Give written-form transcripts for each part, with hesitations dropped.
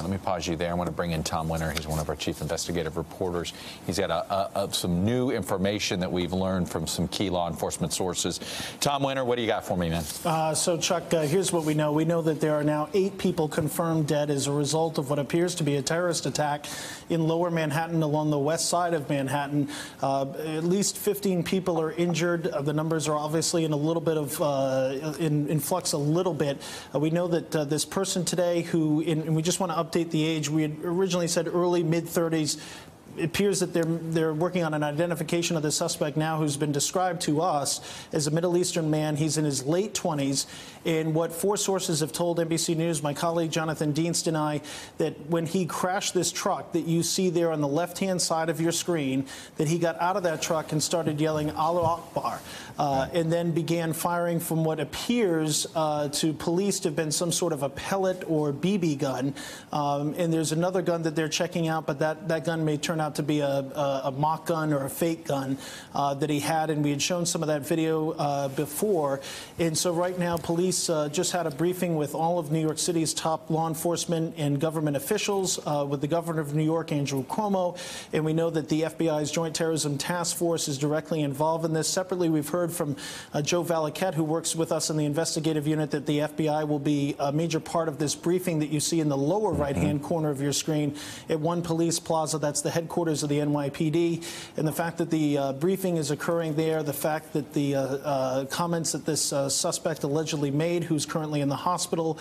let me pause you there. I want to bring in Tom Winter. He's one of our chief investigative reporters. He's got some new information that we've learned from some key law enforcement sources. Tom Winter, what do you got for me, man? So, Chuck, here's what we know. We know that there are now 8 people confirmed dead as a result of what appears to be a terrorist attack in lower Manhattan along the west side of Manhattan. At least 15 people are injured. The numbers are obviously in a little bit of in flux a little bit. We know that this person today who, and we just want to update the age, we had originally said early mid-30s. It appears that they're working on an identification of the suspect now, who's been described to us as a Middle Eastern man. He's in his late 20s. And what 4 sources have told NBC News, my colleague Jonathan Dienst and I, that when he crashed this truck that you see there on the left-hand side of your screen, that he got out of that truck and started yelling Allahu Akbar, and then began firing from what appears to police to have been some sort of a pellet or BB gun. And there's another gun that they're checking out, but that gun may turn out to be a mock gun or a fake gun that he had, and we had shown some of that video before. And so right now, police just had a briefing with all of New York City's top law enforcement and government officials, with the governor of New York, Andrew Cuomo, and we know that the FBI's Joint Terrorism Task Force is directly involved in this. Separately, we've heard from Joe Valaket, who works with us in the investigative unit, that the FBI will be a major part of this briefing that you see in the lower right-hand corner of your screen at One Police Plaza. That's the headquarters of the NYPD, and the fact that the briefing is occurring there, the fact that the comments that this suspect allegedly made, who's currently in the hospital,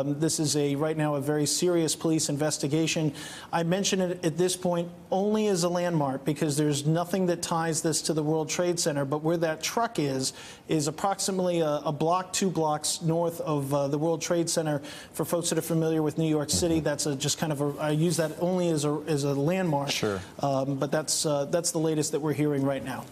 this is right now a very serious police investigation. I mention it at this point only as a landmark because there's nothing that ties this to the World Trade Center, but where that truck is approximately a block, 2 blocks north of the World Trade Center. For folks that are familiar with New York City, that's just kind of I use that only as a landmark. Sure. But that's the latest that we're hearing right now.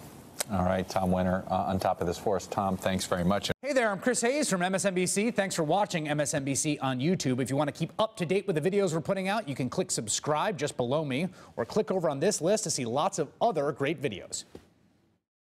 All right, Tom Winter on top of this for us. Tom, thanks very much. Hey there, I'm Chris Hayes from MSNBC. Thanks for watching MSNBC on YouTube. If you want to keep up to date with the videos we're putting out, you can click subscribe just below me or click over on this list to see lots of other great videos.